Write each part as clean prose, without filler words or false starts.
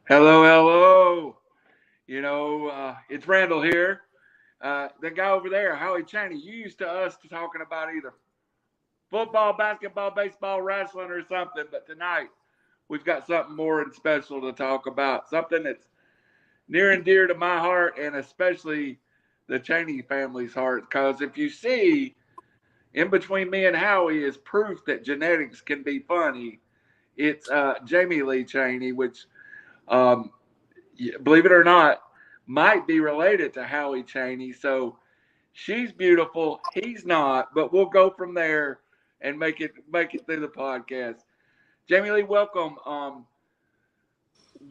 Hello, hello. It's Randall here. The guy over there, Howie Chaney, you used to us to talking about either football, basketball, baseball, wrestling, or something. But tonight, we've got something more and special to talk about. Something that's near and dear to my heart, and especially the Chaney family's heart. Because if you see, in between me and Howie is proof that genetics can be funny. It's Jamielee Chaney, which um, believe it or not, might be related to Howie Chaney. So she's beautiful, he's not, but we'll go from there and make it through the podcast. Jamielee, welcome.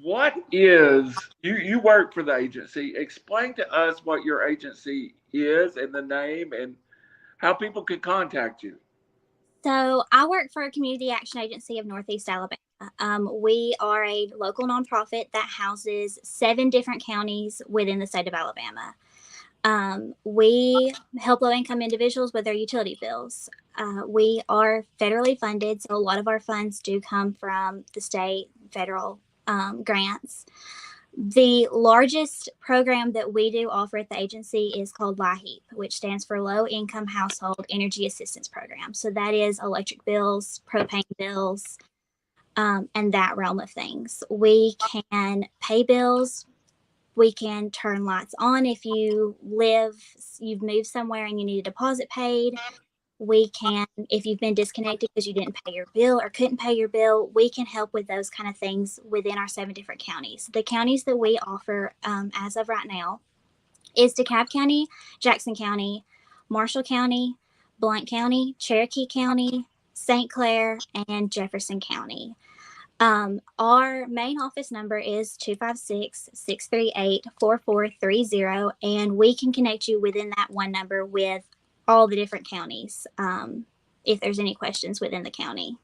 What is you work for the agency? Explain to us what your agency is and the name and how people can contact you. So I work for a community action agency of Northeast Alabama. We are a local nonprofit that houses 7 different counties within the state of Alabama. We help low income individuals with their utility bills. We are federally funded, so a lot of our funds do come from the state, federal grants. The largest program that we do offer at the agency is called LIHEAP, which stands for Low Income Household Energy Assistance Program. So that is electric bills, propane bills, and that realm of things. We can pay bills. We can turn lights on if you've moved somewhere and you need a deposit paid. We can, if you've been disconnected because you didn't pay your bill or couldn't pay your bill, we can help with those kind of things within our 7 different counties. The counties that we offer as of right now is DeKalb County, Jackson County, Marshall County, Blount County, Cherokee County, St. Clair, and Jefferson County. Our main office number is 256-638-4430, and we can connect you within that one number with all the different counties, if there's any questions within the county.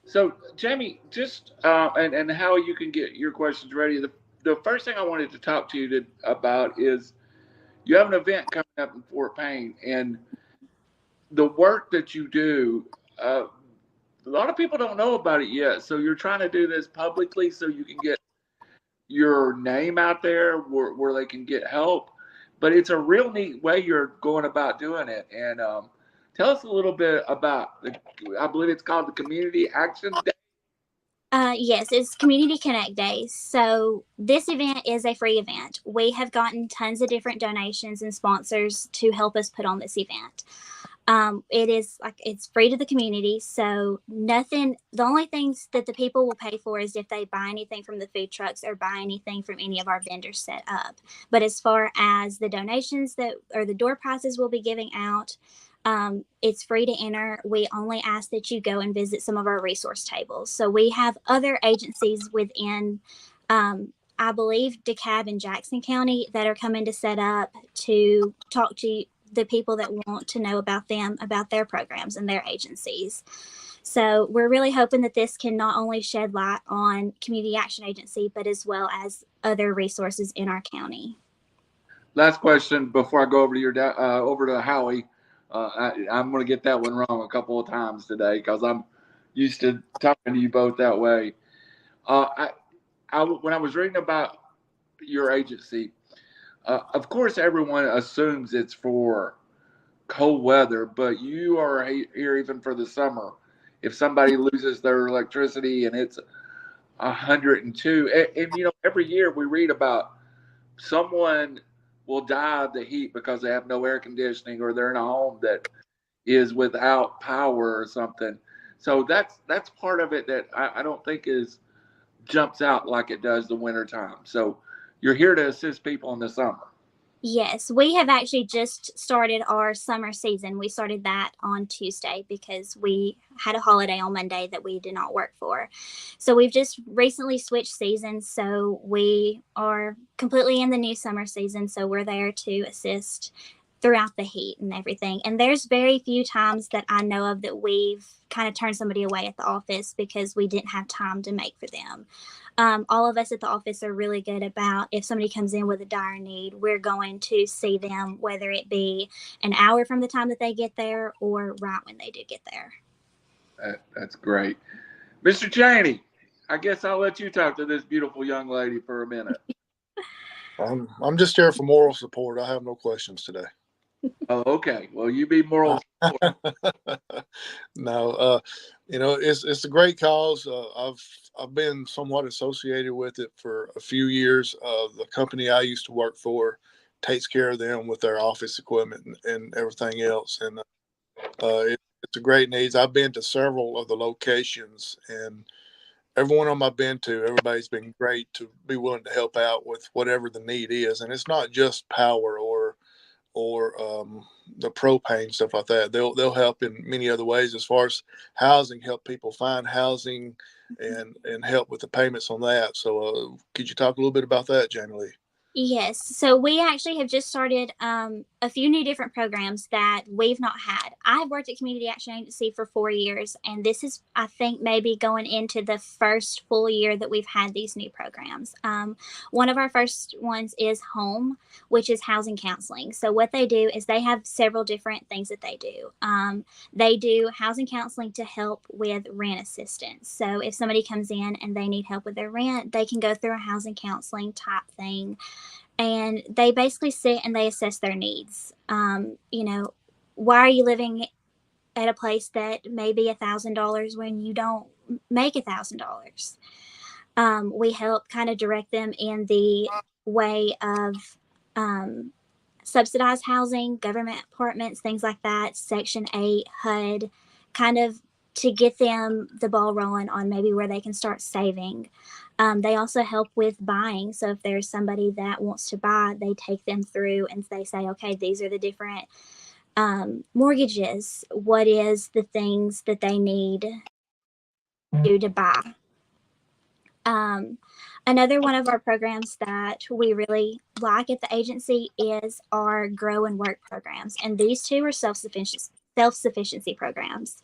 So, Jamie, just and how you can get your questions ready. The first thing I wanted to talk to you about is you have an event coming up in Fort Payne, and the work that you do. A lot of people don't know about it yet. So you're trying to do this publicly so you can get your name out there where they can get help. But it's a real neat way you're going about doing it. And tell us a little bit about I believe it's called the Community Action Day. Yes, it's Community Connect Days. So this event is a free event. We have gotten tons of different donations and sponsors to help us put on this event. It's free to the community. So the only things that the people will pay for is if they buy anything from the food trucks or buy anything from any of our vendors set up. But as far as the donations or the door prizes we'll be giving out, it's free to enter. We only ask that you go and visit some of our resource tables. So we have other agencies within, I believe, DeKalb and Jackson County that are coming to set up to talk to the people that want to know about them, about their programs and their agencies. So we're really hoping that this can not only shed light on Community Action Agency, but as well as other resources in our county. Last question before I go over to over to Howie. I'm going to get that one wrong a couple of times today because I'm used to talking to you both that way. When I was reading about your agency, of course, everyone assumes it's for cold weather, but you are here even for the summer. If somebody loses their electricity and it's 102, and every year we read about someone will die of the heat because they have no air conditioning or they're in a home that is without power or something. So that's part of it that I don't think jumps out like it does the winter time. So you're here to assist people in the summer. Yes, we have actually just started our summer season. We started that on Tuesday because we had a holiday on Monday that we did not work for. So we've just recently switched seasons. So we are completely in the new summer season. So we're there to assist throughout the heat and everything. And there's very few times that I know of that we've kind of turned somebody away at the office because we didn't have time to make for them. All of us at the office are really good about if somebody comes in with a dire need, we're going to see them, whether it be an hour from the time that they get there or right when they do get there. That's great. Mr. Chaney, I guess I'll let you talk to this beautiful young lady for a minute. I'm just here for moral support. I have no questions today. Oh, okay. Well, you be moral support. No, it's a great cause. I've been somewhat associated with it for a few years. The company I used to work for takes care of them with their office equipment and everything else, and it's a great needs. I've been to several of the locations, and every one of them I've been to, everybody's been great to be willing to help out with whatever the need is, and it's not just power or the propane stuff like that. They'll help in many other ways as far as housing, help people find housing, and help with the payments on that. So, could you talk a little bit about that, Jamielee? Yes. So we actually have just started a few new different programs that we've not had. I've worked at Community Action Agency for 4 years, and this is, I think, maybe going into the first full year that we've had these new programs. One of our first ones is HOME, which is housing counseling. So what they do is they have several different things that they do. They do housing counseling to help with rent assistance. So if somebody comes in and they need help with their rent, they can go through a housing counseling type thing, and they basically sit and they assess their needs. Why are you living at a place that may be $1,000 when you don't make $1,000? We help kind of direct them in the way of subsidized housing, government apartments, things like that, Section 8, HUD, kind of to get them the ball rolling on maybe where they can start saving. They also help with buying. So if there's somebody that wants to buy, they take them through and they say, okay, these are the different mortgages. What is the things that they need to buy? Another one of our programs that we really like at the agency is our Grow and Work programs. And these two are self-sufficiency programs.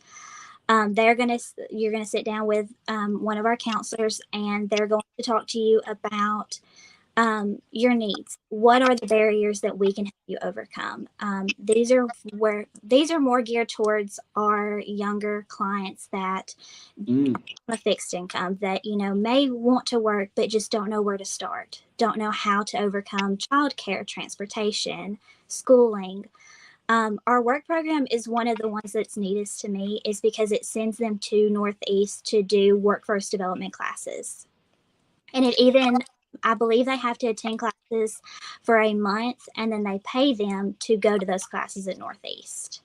You're going to sit down with one of our counselors, and they're going to talk to you about your needs. What are the barriers that we can help you overcome? These are more geared towards our younger clients that a fixed income, that may want to work but just don't know where to start, don't know how to overcome childcare, transportation, schooling. Our work program is one of the ones that's neatest to me, is because it sends them to Northeast to do workforce development classes. And I believe they have to attend classes for a month, and then they pay them to go to those classes at Northeast.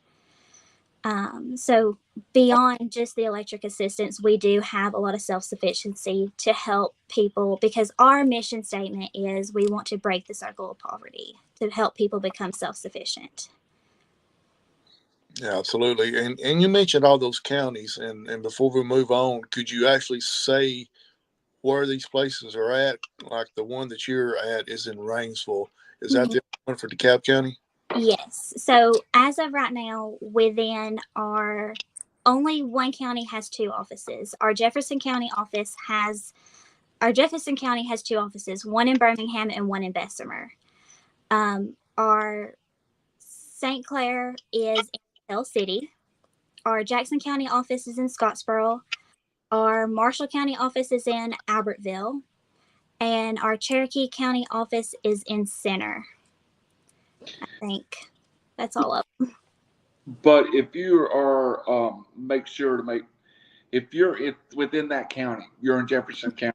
So beyond just the electric assistance, we do have a lot of self-sufficiency to help people, because our mission statement is we want to break the circle of poverty, to help people become self-sufficient. Yeah, absolutely. And you mentioned all those counties, and before we move on, could you actually say where these places are at? Like the one that you're at is in Rainsville. Is that the one for DeKalb County? Yes. So as of right now, only one county has two offices. Our Jefferson County has two offices, one in Birmingham and one in Bessemer. Our St. Clair is in Hill City. Our Jackson County office is in Scottsboro. Our Marshall County office is in Albertville. And our Cherokee County office is in Center. I think that's all of them. But if you are, if you're within that county, you're in Jefferson County,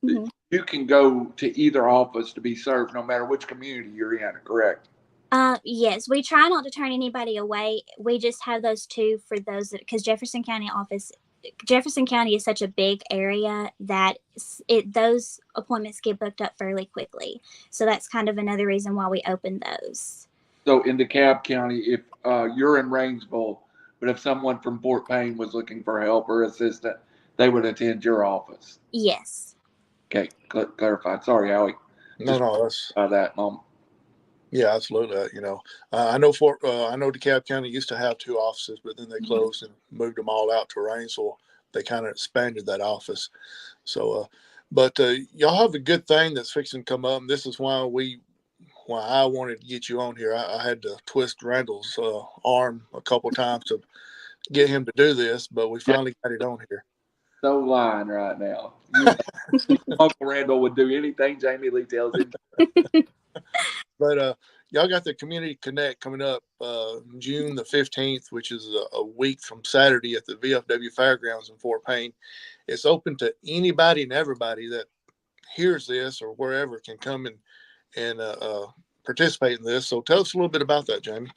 you can go to either office to be served, no matter which community you're in, correct? Yes, we try not to turn anybody away. We just have those two for those because Jefferson County is such a big area that those appointments get booked up fairly quickly. So that's kind of another reason why we opened those. So in DeKalb County, if you're in Rainsville, but if someone from Fort Payne was looking for help or assistance, they would attend your office. Yes. Okay, clarified. Sorry, Howie. No, that's that moment. Yeah, absolutely. I know DeKalb County used to have two offices, but then they closed and moved them all out to Rainsville. They kind of expanded that office. So, but y'all have a good thing that's fixing to come up. And this is why I wanted to get you on here. I had to twist Randall's arm a couple of times to get him to do this, but we finally got it on here. so lying right now. Uncle Randall would do anything Jamielee tells him. But y'all got the Community Connect coming up June the 15th, which is a week from Saturday at the VFW Fairgrounds in Fort Payne. It's open to anybody and everybody that hears this or wherever can come and participate in this. So tell us a little bit about that, Jamie.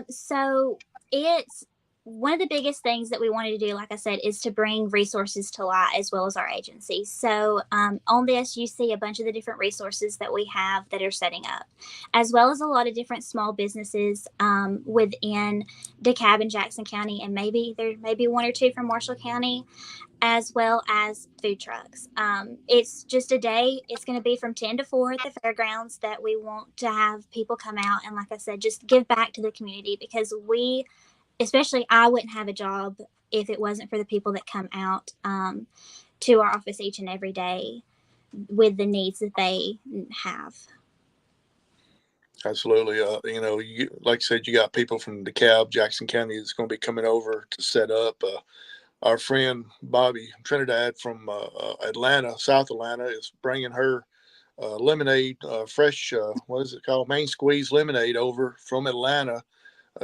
So it's one of the biggest things that we wanted to do, like I said, is to bring resources to light as well as our agency. So on this, you see a bunch of the different resources that we have that are setting up, as well as a lot of different small businesses within DeKalb and Jackson County, and maybe there may be one or two from Marshall County, as well as food trucks. It's just a day. It's going to be from 10 to 4 at the fairgrounds that we want to have people come out and, like I said, just give back to the community, because especially I wouldn't have a job if it wasn't for the people that come out to our office each and every day with the needs that they have. Absolutely. Like I said, you got people from DeKalb, Jackson County that's going to be coming over to set up. Our friend Bobby Trinidad from Atlanta, South Atlanta, is bringing her lemonade, fresh, what is it called? Main Squeeze lemonade over from Atlanta.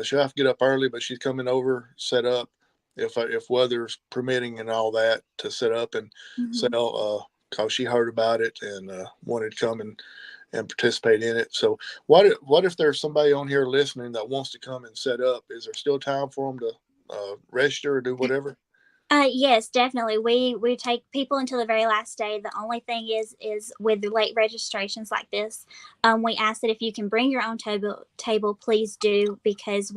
She'll have to get up early, but she's coming over, set up, if weather's permitting and all that, to set up and sell, because she heard about it and wanted to come and participate in it. So what if there's somebody on here listening that wants to come and set up? Is there still time for them to register or do whatever? Yes, definitely. We take people until the very last day. The only thing is with late registrations like this, we ask that if you can bring your own table, please do, because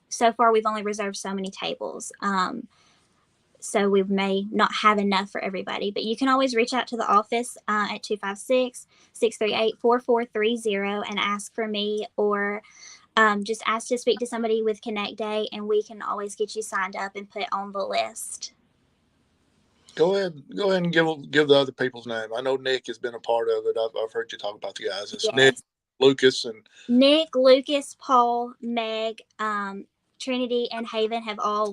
so far we've only reserved so many tables. So we may not have enough for everybody, but you can always reach out to the office at 256-638-4430 and ask for me, or just ask to speak to somebody with Connect Day, and we can always get you signed up and put on the list. Go ahead and give the other people's name. I know Nick has been a part of it. I've heard you talk about the guys. It's Yes. Nick, Lucas, Paul, Meg, Trinity, and Haven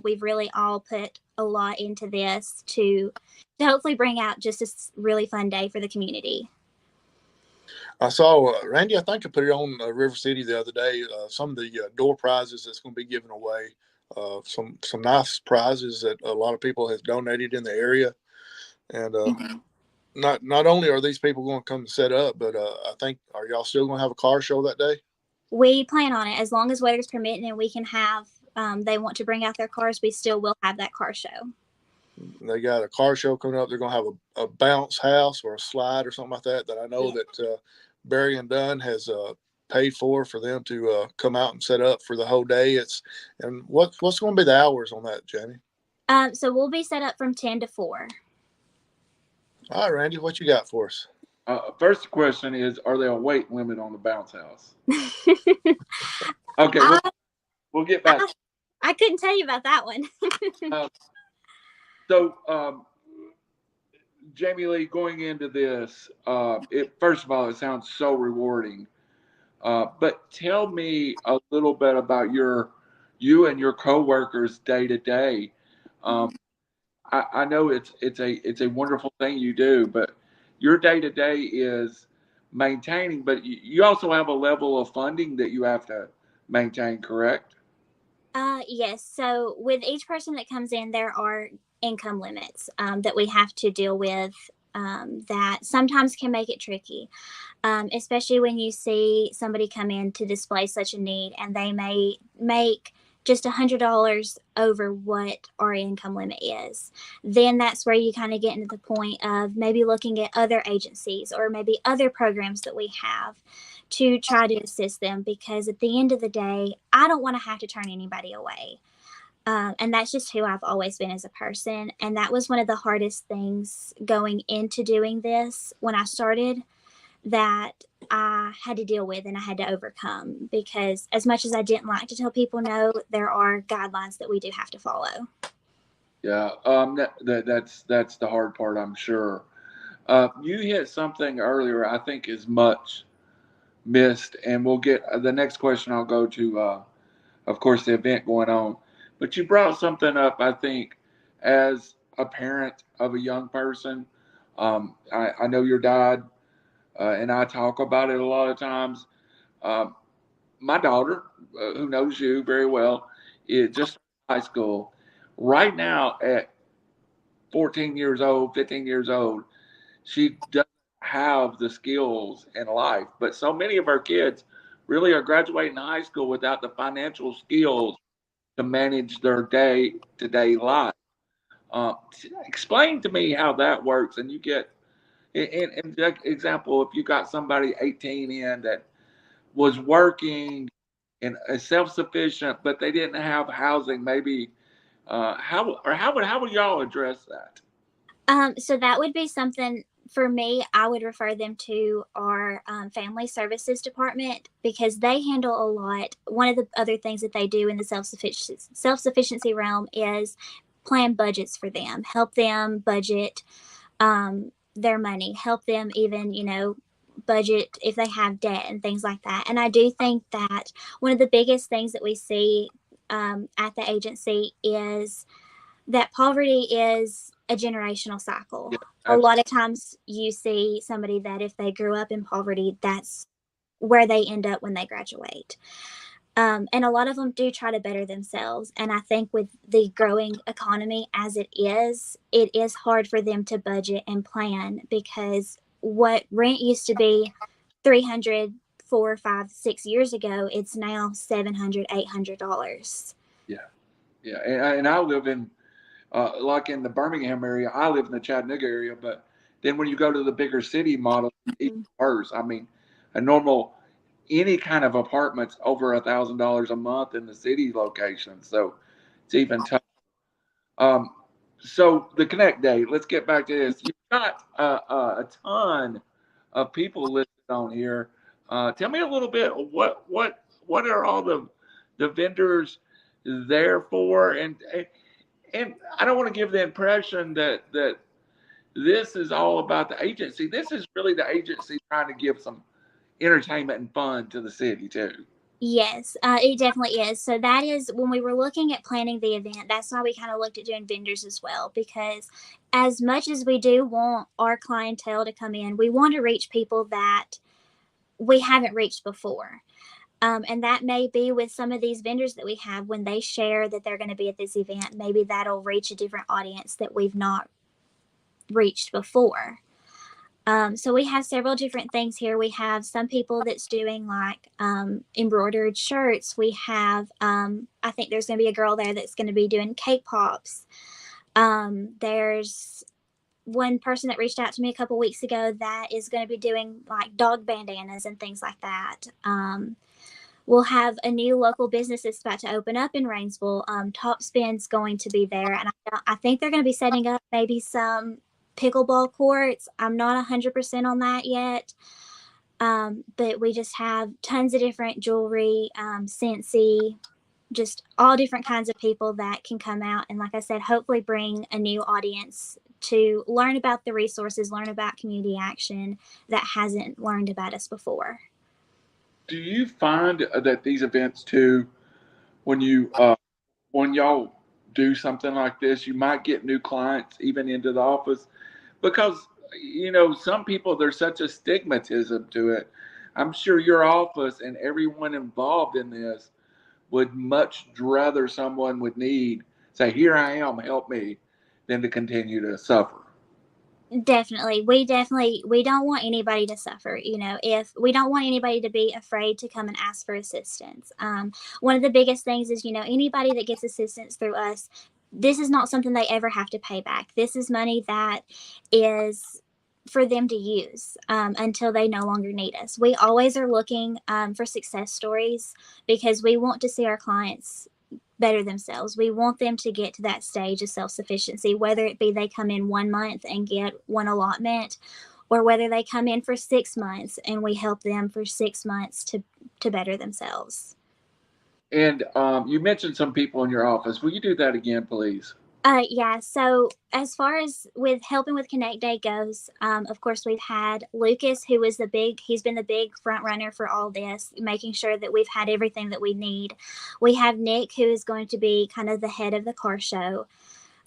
we've really all put a lot into this to hopefully bring out just a really fun day for the community. I saw Randy, I think I put it on River City the other day. Some of the door prizes that's going to be given away. Some nice prizes that a lot of people have donated in the area, and not only are these people going to come and set up, but I think, are y'all still going to have a car show that day? We plan on it, as long as weather's permitting and we can have. They want to bring out their cars, we still will have that car show. They got a car show coming up. They're going to have a bounce house or a slide or something like that I know that Barry and Dunn has paid for them to come out and set up for the whole day. And what's going to be the hours on that, Jamie? So we'll be set up from 10 to 4. All right, Randy, what you got for us? First question is, are there a weight limit on the bounce house? Okay, we'll get back. I couldn't tell you about that one. Jamielee, going into this, first of all, it sounds so rewarding. But tell me a little bit about you and your coworkers day to day. I know it's a wonderful thing you do, but your day to day is maintaining. But you also have a level of funding that you have to maintain, correct? Yes. So with each person that comes in, there are income limits that we have to deal with. That sometimes can make it tricky, especially when you see somebody come in to display such a need and they may make just $100 over what our income limit is. Then that's where you kind of get into the point of maybe looking at other agencies or maybe other programs that we have to try to assist them, because at the end of the day, I don't want to have to turn anybody away. And that's just who I've always been as a person. And that was one of the hardest things going into doing this when I started, that I had to deal with and I had to overcome, because as much as I didn't like to tell people no, there are guidelines that we do have to follow. Yeah, that's the hard part, I'm sure. You hit something earlier I think is much missed, and we'll get the next question. I'll go to, of course, the event going on. But you brought something up, I think, as a parent of a young person. I know your dad and I talk about it a lot of times. Um, my daughter, who knows you very well, is just high school right now at 14 years old, 15 years old. She doesn't have the skills in life, but so many of our kids really are graduating high school without the financial skills to manage their day to day life. Uh, Explain to me how that works. And you get, in example, if you got somebody 18 in that was working and self sufficient, but they didn't have housing, maybe how would y'all address that? So that would be something for me. I would refer them to our family services department because they handle a lot. One of the other things that they do in the self sufficiency realm is plan budgets for them, help them budget their money, help them even, budget if they have debt and things like that. And I do think that one of the biggest things that we see at the agency is that poverty is a generational cycle. Yeah, A absolutely. lot of times you see somebody that if they grew up in poverty, that's where they end up when they graduate. And a lot of them do try to better themselves. And I think with the growing economy as it is hard for them to budget and plan because what rent used to be 300, 4, 5, 6 years ago, it's now $700, $800. Yeah, yeah, and I live in like in the Birmingham area. I live in the Chattanooga area, but then when you go to the bigger city model, it's even worse. I mean, a normal any kind of apartments over $1,000 a month in the city location, so it's even tough. Um, so the Connect Day. Let's get back to this. You've got a ton of people listed on here. Tell me a little bit. What are all the vendors there for? And I don't want to give the impression that this is all about the agency. This is really the agency trying to give some entertainment and fun to the city too. Yes, it definitely is. So that is when we were looking at planning the event. That's why we kind of looked at doing vendors as well, because as much as we do want our clientele to come in, we want to reach people that we haven't reached before. And that may be with some of these vendors that we have when they share that they're going to be at this event. Maybe that'll reach a different audience that we've not reached before. So we have several different things here. We have some people that's doing like embroidered shirts. We have, I think there's going to be a girl there that's going to be doing cake pops. There's one person that reached out to me a couple weeks ago that is going to be doing like dog bandanas and things like that. We'll have a new local business that's about to open up in Rainsville. Topspin's going to be there, and I think they're going to be setting up maybe some pickleball courts. I'm not 100% on that yet, but we just have tons of different jewelry, Scentsy, just all different kinds of people that can come out and, like I said, hopefully bring a new audience to learn about the resources, learn about community action that hasn't learned about us before. Do you find that these events too, when you when y'all do something like this, you might get new clients even into the office because some people there's such a stigmatism to it. I'm sure your office and everyone involved in this would much rather someone would need say, "Here I am, help me," than to continue to suffer. Definitely. We don't want anybody to suffer. If we don't want anybody to be afraid to come and ask for assistance. One of the biggest things is, anybody that gets assistance through us, this is not something they ever have to pay back. This is money that is for them to use until they no longer need us. We always are looking for success stories because we want to see our clients better themselves. We want them to get to that stage of self-sufficiency, whether it be they come in 1 month and get one allotment, or whether they come in for 6 months and we help them for 6 months to better themselves. And you mentioned some people in your office. Will you do that again, please? Yeah. So as far as with helping with Connect Day goes, of course we've had Lucas, who is he's been the big front runner for all this, making sure that we've had everything that we need. We have Nick, who is going to be kind of the head of the car show.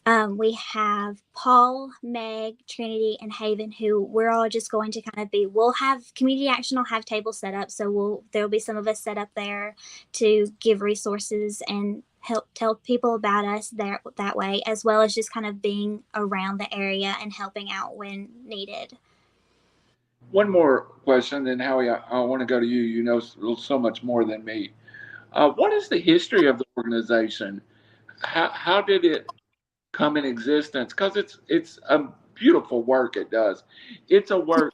We have Paul, Meg, Trinity, and Haven, who we're all just going to kind of be. We'll have community action will have tables set up, so there'll be some of us set up there to give resources and help tell people about us there that way, as well as just kind of being around the area and helping out when needed. One more question, then Howie, I want to go to you. You know so much more than me. What is the history of the organization? How did it come in existence? Because it's a beautiful work it does. It's a work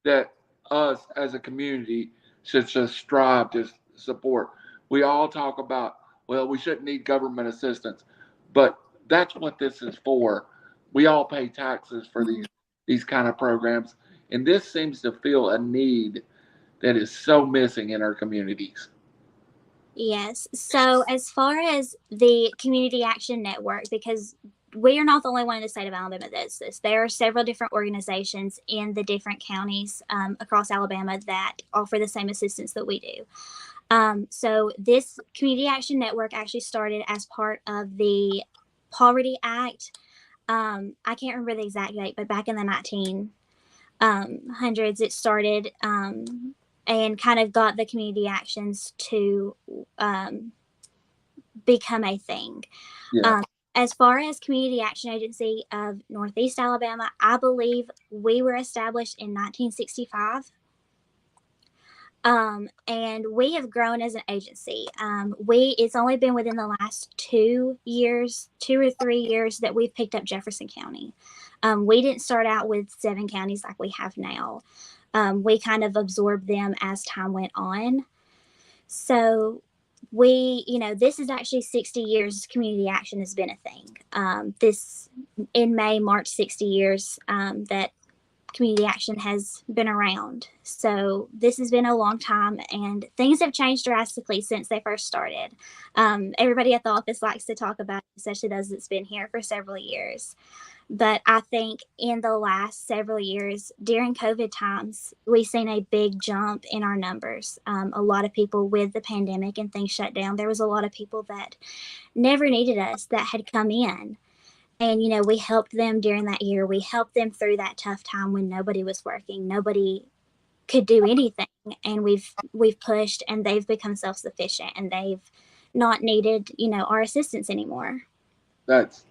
that us as a community should just strive to support. We all talk about, well, we shouldn't need government assistance, but that's what this is for. We all pay taxes for these kind of programs, and this seems to fill a need that is so missing in our communities. Yes. So, as far as the Community Action Network, because we are not the only one in the state of Alabama that does this, there are several different organizations in the different counties across Alabama that offer the same assistance that we do. So, this Community Action Network actually started as part of the Poverty Act. I can't remember the exact date, but back in the 1900s, it started. And kind of got the community actions to become a thing. Yeah. As far as Community Action Agency of Northeast Alabama, I believe we were established in 1965. And we have grown as an agency. It's only been within the last 2 or 3 years, that we've picked up Jefferson County. We didn't start out with 7 counties like we have now. We kind of absorbed them as time went on. So this is actually 60 years community action has been a thing. This in May marked 60 years that community action has been around. So this has been a long time, and things have changed drastically since they first started. Everybody at the office likes to talk about it, especially those that's been here for several years. But I think in the last several years, during COVID times, we've seen a big jump in our numbers. A lot of people with the pandemic and things shut down, there was a lot of people that never needed us that had come in. And, we helped them during that year. We helped them through that tough time when nobody was working. Nobody could do anything. And we've pushed, and they've become self-sufficient, and they've not needed, our assistance anymore. That's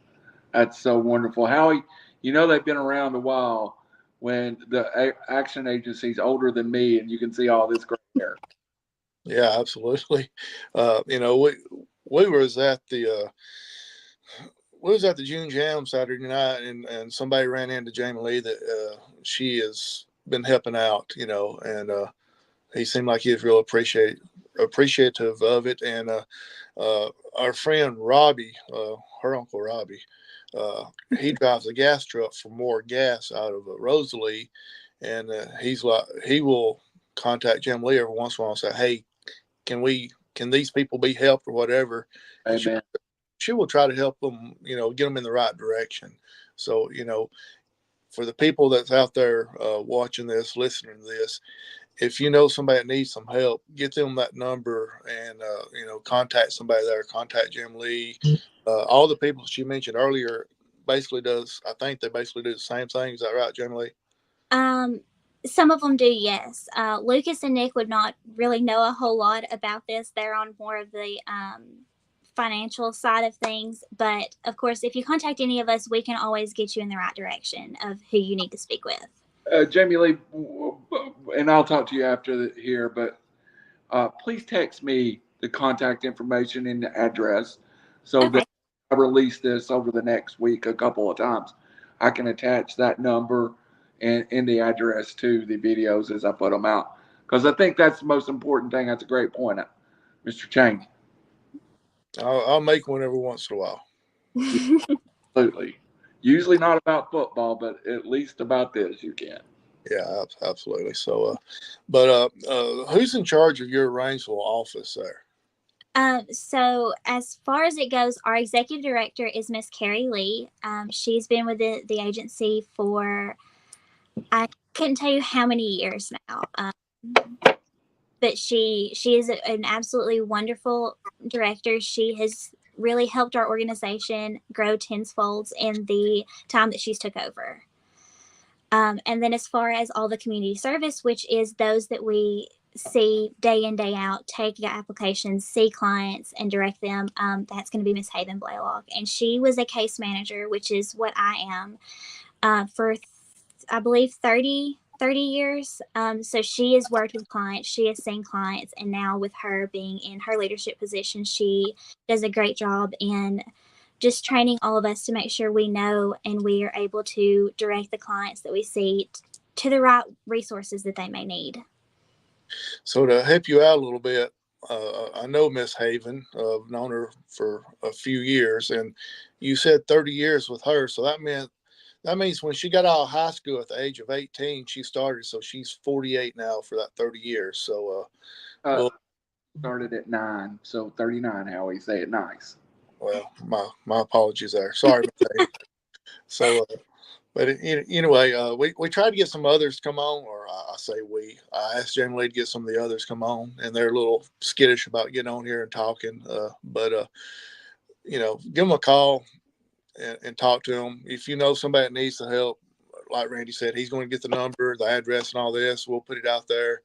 so wonderful. Howie, they've been around a while when the action agency's older than me, and you can see all this gray hair. Yeah, absolutely. We was at the June Jam Saturday night, and somebody ran into Jamielee that she has been helping out, and he seemed like he was real appreciative of it. And our friend Robbie, her uncle Robbie, he drives a gas truck for more gas out of Rosalie, and he will contact Jamielee every once in a while and say, "Hey, can these people be helped or whatever?" Amen. She will try to help them, get them in the right direction. So, for the people that's out there watching this, listening to this, if you know somebody that needs some help, get them that number and, contact somebody there, contact Jamielee. All the people she mentioned earlier I think they basically do the same thing. Is that right, Jamielee? Some of them do, yes. Lucas and Nick would not really know a whole lot about this. They're on more of the financial side of things. But of course, if you contact any of us, we can always get you in the right direction of who you need to speak with. Jamielee, and I'll talk to you after here, but please text me the contact information and the address so that I release this over the next week a couple of times. I can attach that number and the address to the videos as I put them out, because I think that's the most important thing. That's a great point, Mr. Chaney. I'll make one every once in a while. Absolutely. Usually not about football, but at least about this you can. Yeah, absolutely. So, but who's in charge of your Rainsville office there? So as far as it goes, our executive director is Miss Carrie Lee. She's been with the agency for, I couldn't tell you how many years now. But she is an absolutely wonderful director. She has really helped our organization grow tenfold in the time that she's took over. And then as far as all the community service, which is those that we see day in, day out, take applications, see clients, and direct them, that's going to be Miss Haven Blaylock. And she was a case manager, which is what I am, for, I believe, 30 years. So she has worked with clients, she has seen clients, and now with her being in her leadership position, she does a great job in just training all of us to make sure we know and we are able to direct the clients that we see to the right resources that they may need. So to help you out a little bit, I know Miss Haven. I've known her for a few years, and you said 30 years with her. So that means when she got out of high school at the age of 18, she started. So she's 48 now for that 30 years. So well, started at 9, so 39. How we say it nice. Well, my apologies there. Sorry, Miss Haven. So. But anyway, we tried to get some others to come on, or I say we. I asked Jamielee to get some of the others come on, and they're a little skittish about getting on here and talking. But give them a call and talk to them. If you know somebody that needs the help, like Randy said, he's going to get the number, the address, and all this. We'll put it out there.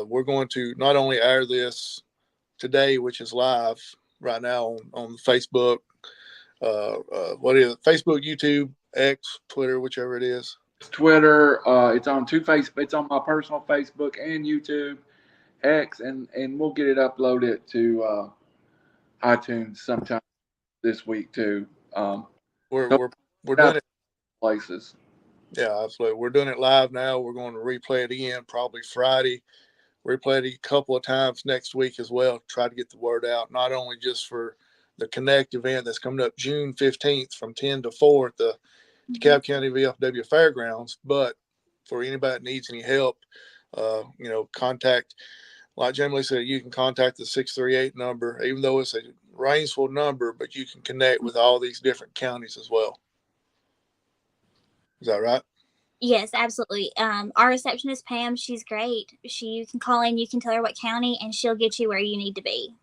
We're going to not only air this today, which is live right now on Facebook. What is it? Facebook, YouTube, X, Twitter, whichever it is. Twitter. It's on It's on my personal Facebook and YouTube, X, and we'll get it uploaded to iTunes sometime this week too. We're doing it places. Yeah, absolutely. We're doing it live now. We're going to replay it again probably Friday. Replay it a couple of times next week as well. Try to get the word out, not only just for the Connect event that's coming up June 15th from 10 to 4 at the DeKalb County VFW Fairgrounds, but for anybody that needs any help, contact, like Jamielee said, you can contact the 638 number, even though it's a Rainsville number, but you can connect with all these different counties as well. Is that right? Yes, absolutely. Our receptionist, Pam, she's great. You can call in, you can tell her what county, and she'll get you where you need to be.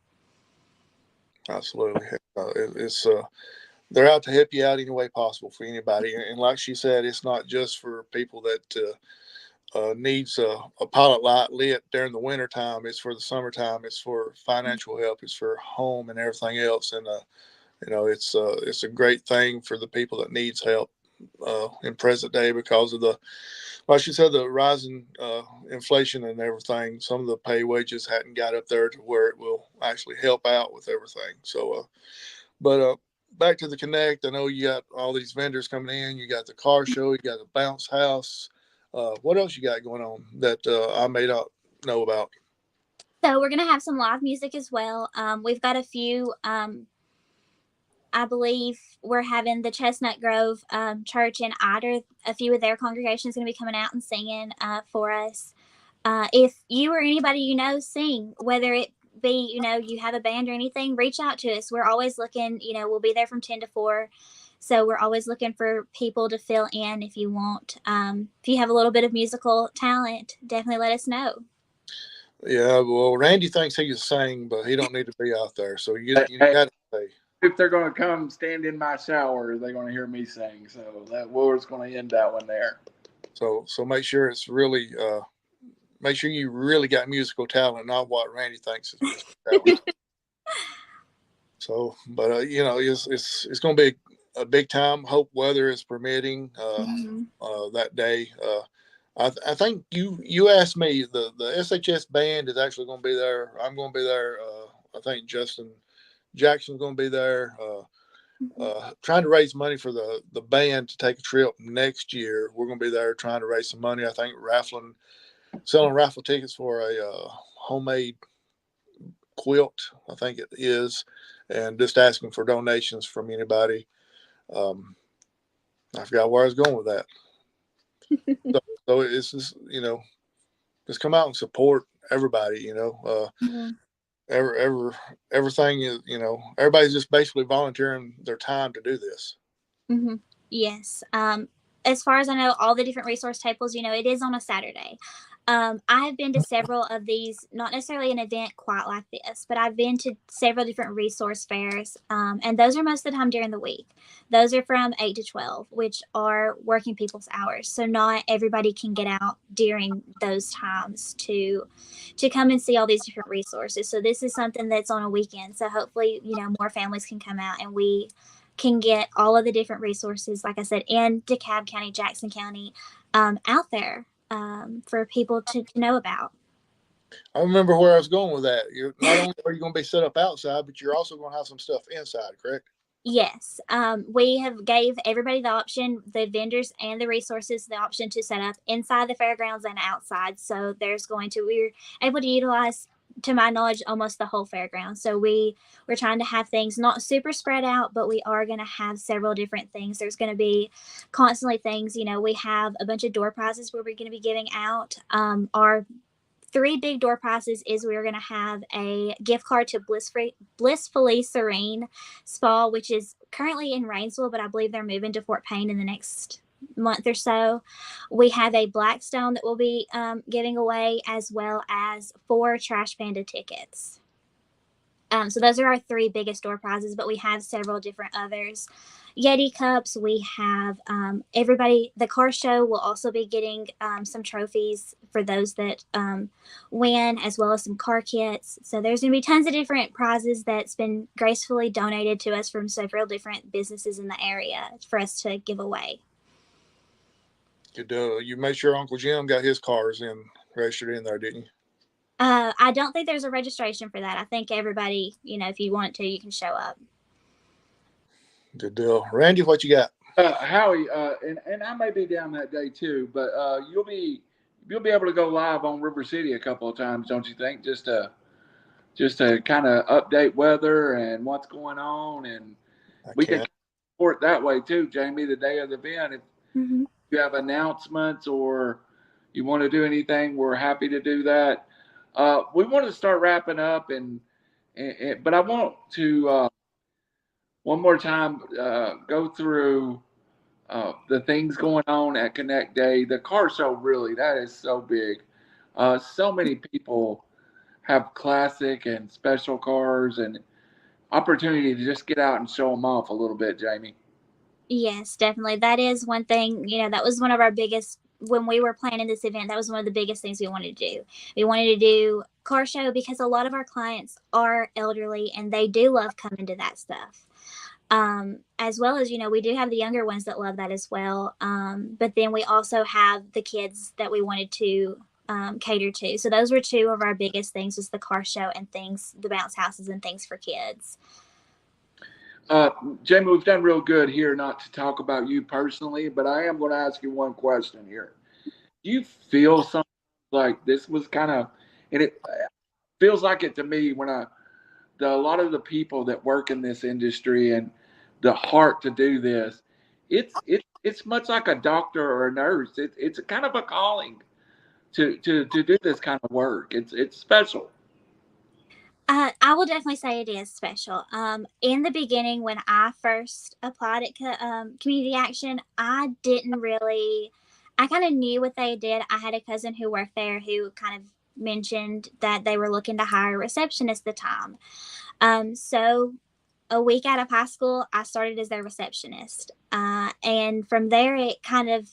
Absolutely. They're out to help you out any way possible for anybody. And like she said, it's not just for people that needs a pilot light lit during the winter time. It's for the summertime. It's for financial help. It's for home and everything else. And it's a great thing for the people that needs help in present day because of like she said, the rising inflation and everything. Some of the pay wages hadn't got up there to where it will actually help out with everything. So, but back to the Connect. I know you got all these vendors coming in. You got the car show. You got the bounce house. What else you got going on that I may not know about? So we're going to have some live music as well. We've got a few. I believe we're having the Chestnut Grove Church in Ider. A few of their congregations going to be coming out and singing for us. If you or anybody you know sing, whether it be, you have a band or anything, reach out to us. We're always looking, we'll be there from 10 to 4. So we're always looking for people to fill in if you want. If you have a little bit of musical talent, definitely let us know. Yeah, well, Randy thinks he can sing, but he don't need to be out there. So you got to say. If they're going to come stand in my shower, they're going to hear me sing. So we're just going to end that one there. So make sure it's really make sure you really got musical talent, not what Randy thinks is musical talent. So, but it's going to be a big time. Hope weather is permitting that day. I think you asked me the SHS band is actually going to be there. I'm going to be there. I think Justin Jackson's going to be there. Trying to raise money for the band to take a trip next year. We're going to be there trying to raise some money. I think selling raffle tickets for a homemade quilt, I think it is, and just asking for donations from anybody. I forgot where I was going with that. So it's just, just come out and support everybody, everything is, everybody's just basically volunteering their time to do this. Yes. As far as I know, all the different resource tables, it is on a Saturday. I have been to several of these, not necessarily an event quite like this, but I've been to several different resource fairs, and those are most of the time during the week. Those are from 8 to 12, which are working people's hours. So not everybody can get out during those times to come and see all these different resources. So this is something that's on a weekend. So hopefully, more families can come out and we can get all of the different resources, like I said, in DeKalb County, Jackson County, out there for people to know about. I remember where I was going with that. You're not only are you going to be set up outside, but you're also going to have some stuff inside, correct? Yes, we have gave everybody the option, the vendors and the resources, the option to set up inside the fairgrounds and outside. So we're able to utilize, to my knowledge, almost the whole fairground. So we're trying to have things not super spread out, but we are going to have several different things. There's going to be constantly things. We have a bunch of door prizes where we're going to be giving out. Our three big door prizes is we're going to have a gift card to Blissfully Serene Spa, which is currently in Rainsville, but I believe they're moving to Fort Payne in the next month or so. We have a Blackstone that we'll be giving away, as well as 4 Trash Panda tickets. So those are our 3 biggest door prizes, but we have several different others. Yeti cups. We have everybody. The car show will also be getting some trophies for those that win, as well as some car kits. So there's going to be tons of different prizes that's been gracefully donated to us from several different businesses in the area for us to give away. You made sure Uncle Jim got his cars registered in there, didn't you? I don't think there's a registration for that. I think everybody, if you want to, you can show up. Good deal. Randy, what you got? Howie, and I may be down that day too, but you'll be able to go live on River City a couple of times, don't you think? Just to kind of update weather and what's going on, and we can support that way too, Jamie. The day of the event, if you have announcements or you want to do anything, we're happy to do that. We want to start wrapping up, but I want to one more time go through the things going on at Connect Day. The car show, really, that is so big. So many people have classic and special cars, and opportunity to just get out and show them off a little bit, Jamie. Yes, definitely. That is one thing, that was one of our biggest, when we were planning this event, that was one of the biggest things we wanted to do. We wanted to do car show because a lot of our clients are elderly and they do love coming to that stuff. As well as, we do have the younger ones that love that as well. But then we also have the kids that we wanted to cater to. So those were 2 of our biggest things, was the car show and the bounce houses and things for kids. Jamie, we've done real good here not to talk about you personally, but I am going to ask you one question here. Do you feel something like this was kind of, and it feels like it to me when a lot of the people that work in this industry and the heart to do this, it's much like a doctor or a nurse. It's a kind of a calling to do this kind of work. It's special. I will definitely say it is special. In the beginning, when I first applied at Community Action, I kind of knew what they did. I had a cousin who worked there who kind of mentioned that they were looking to hire a receptionist at the time. So a week out of high school, I started as their receptionist. And from there, it kind of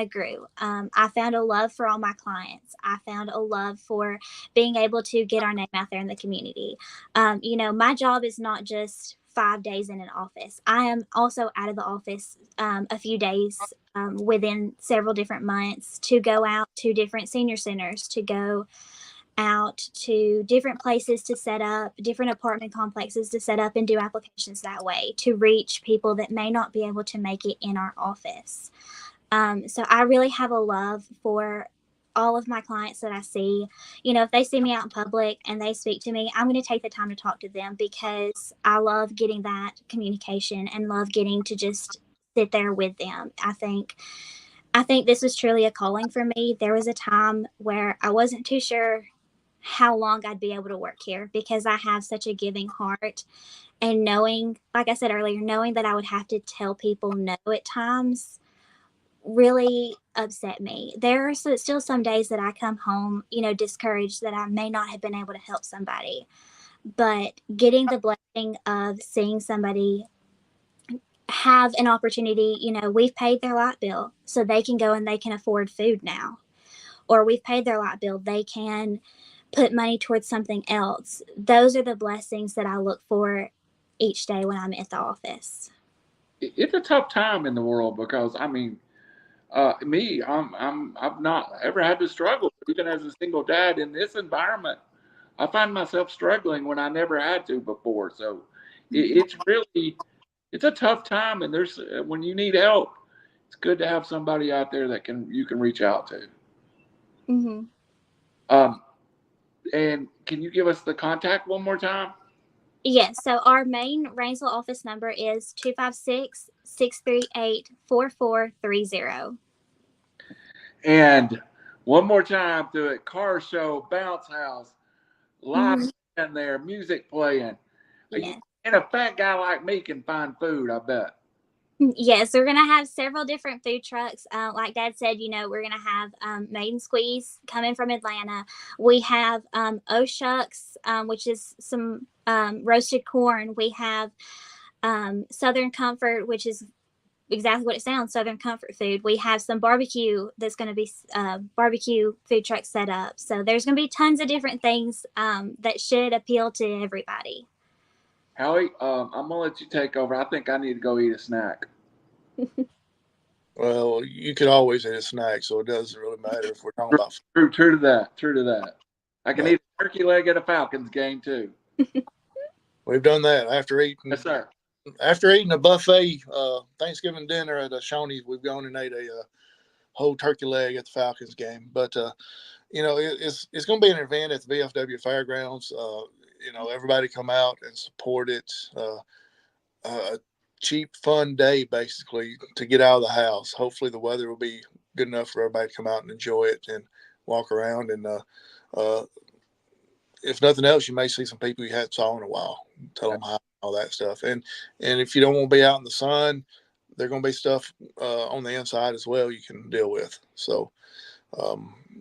grew. I found a love for all my clients. I found a love for being able to get our name out there in the community. My job is not just 5 days in an office. I am also out of the office a few days within several different months to go out to different senior centers, to go out to different places to set up, different apartment complexes to set up and do applications that way, to reach people that may not be able to make it in our office. So I really have a love for all of my clients that I see. If they see me out in public and they speak to me, I'm going to take the time to talk to them because I love getting that communication and love getting to just sit there with them. I think this was truly a calling for me. There was a time where I wasn't too sure how long I'd be able to work here because I have such a giving heart, and knowing, like I said earlier, knowing that I would have to tell people no at times really upset me. There are still some days that I come home, discouraged that I may not have been able to help somebody. But getting the blessing of seeing somebody have an opportunity, we've paid their light bill so they can go and they can afford food now. Or we've paid their light bill, they can put money towards something else. Those are the blessings that I look for each day when I'm at the office. It's a tough time in the world because I mean, I've not ever had to struggle even as a single dad in this environment. I find myself struggling when I never had to before. So it's a tough time, and there's when you need help, it's good to have somebody out there that you can reach out to. Mm-hmm. And can you give us the contact one more time? Yes. So our main Rainsville office number is 256-638-4430. And one more time through it, car show, bounce house, live in there, music playing. Yes. And a fat guy like me can find food, I bet. Yes, we're going to have several different food trucks. Like Dad said, we're going to have Maiden Squeeze coming from Atlanta. We have O'Shucks, which is some roasted corn. We have Southern Comfort, which is exactly what it sounds, Southern Comfort food. We have some barbecue that's going to be barbecue food truck set up. So there's going to be tons of different things that should appeal to everybody. Howie, I'm going to let you take over. I think I need to go eat a snack. Well, you could always eat a snack, so it doesn't really matter if we're talking about food. True to that. I can eat a turkey leg at a Falcons game, too. We've done that after eating. Yes, sir. After eating a buffet Thanksgiving dinner at Chaney, we've gone and ate a whole turkey leg at the Falcons game. But it's going to be an event at the VFW Fairgrounds. Everybody come out and support it. A cheap, fun day basically to get out of the house. Hopefully, the weather will be good enough for everybody to come out and enjoy it and walk around. And if nothing else, you may see some people you hadn't saw in a while. Tell them hi. All that stuff. And if you don't want to be out in the sun, there's going to be stuff on the inside as well you can deal with. So,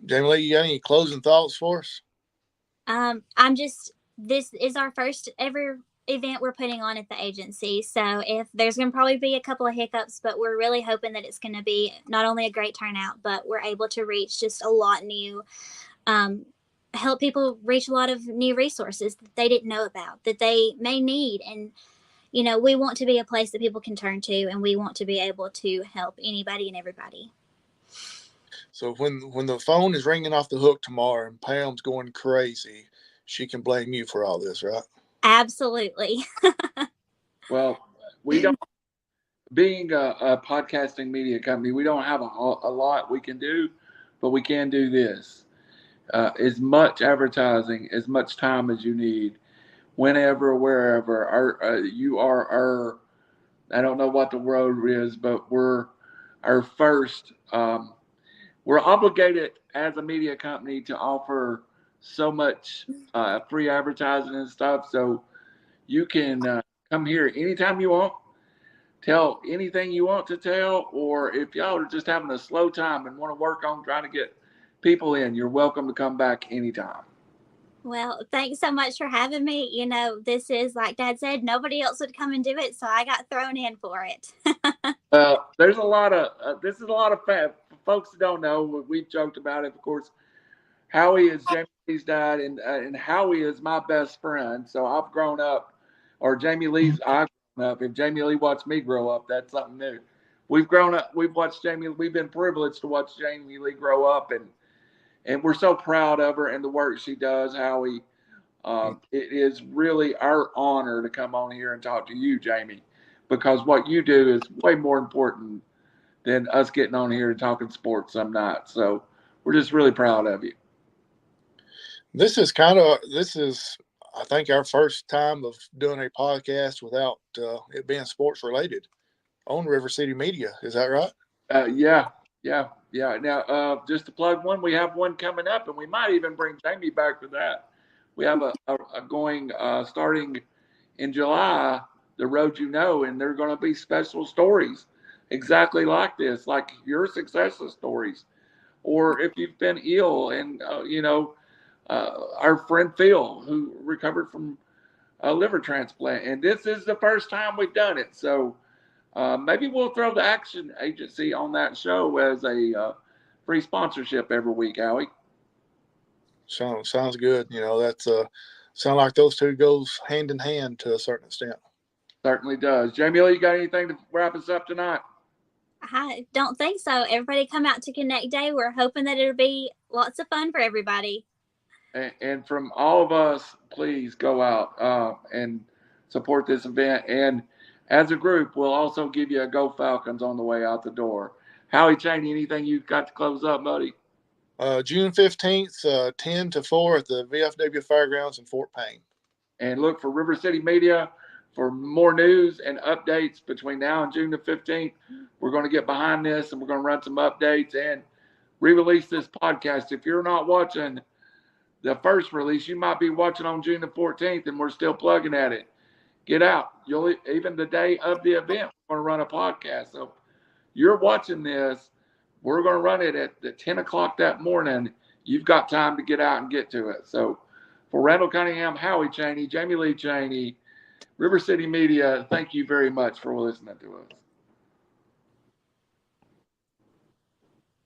Jamielee, you got any closing thoughts for us? This is our first ever event we're putting on at the agency. So if there's going to probably be a couple of hiccups, but we're really hoping that it's going to be not only a great turnout, but we're able to reach just a lot new, help people reach a lot of new resources that they didn't know about, that they may need. And, we want to be a place that people can turn to, and we want to be able to help anybody and everybody. So when the phone is ringing off the hook tomorrow and Pam's going crazy, she can blame you for all this, right? Absolutely. Well, we don't, being a podcasting media company, we don't have a lot we can do, but we can do this. As much advertising, as much time as you need, whenever, wherever. You are our, I don't know what the road is, but we're our first. We're obligated as a media company to offer so much free advertising and stuff. So you can come here anytime you want, tell anything you want to tell, or if y'all are just having a slow time and want to work on trying to get people in, you're welcome to come back anytime. Well, thanks so much for having me. This is, like Dad said, nobody else would come and do it, so I got thrown in for it. There's a lot of, this is a lot of folks that don't know, we've joked about it, of course. Howie is Jamieelee's dad, and Howie is my best friend. So I've grown up, or Jamieelee's, I've grown up. If Jamielee watched me grow up, that's something new. We've grown up, we've watched Jamie, we've been privileged to watch Jamielee grow up, and we're so proud of her and the work she does, Howie. It is really our honor to come on here and talk to you, Jamie, because what you do is way more important than us getting on here and talking sports some nights. So we're just really proud of you. This is, I think, our first time of doing a podcast without it being sports related on RiverCity-Media. Is that right? Yeah. Now, just to plug one, we have one coming up, and we might even bring Jamie back for that. We have a going starting in July, The Road You Know, and there are going to be special stories exactly like this, like your success stories, or if you've been ill and, our friend Phil, who recovered from a liver transplant. And this is the first time we've done it. So maybe we'll throw the Action Agency on that show as a free sponsorship every week, Howie. Sounds good. That's sound like those two goes hand in hand to a certain extent. Certainly does. Jamielee, you got anything to wrap us up tonight? I don't think so. Everybody come out to Connect Day. We're hoping that it'll be lots of fun for everybody. And from all of us, please go out and support this event. And as a group, we'll also give you a Go Falcons on the way out the door. Howie Chaney, anything you've got to close up, buddy? June 15th, 10 to 4 at the VFW Fairgrounds in Fort Payne. And look for River City Media for more news and updates between now and June the 15th. We're going to get behind this and we're going to run some updates and re-release this podcast. If you're not watching the first release, you might be watching on June the 14th and we're still plugging at it. Get out. Even the day of the event, we're going to run a podcast. So you're watching this, we're going to run it at the 10 o'clock that morning. You've got time to get out and get to it. So for Randall Cunningham, Howie Chaney, Jamielee Chaney, River City Media, thank you very much for listening to us.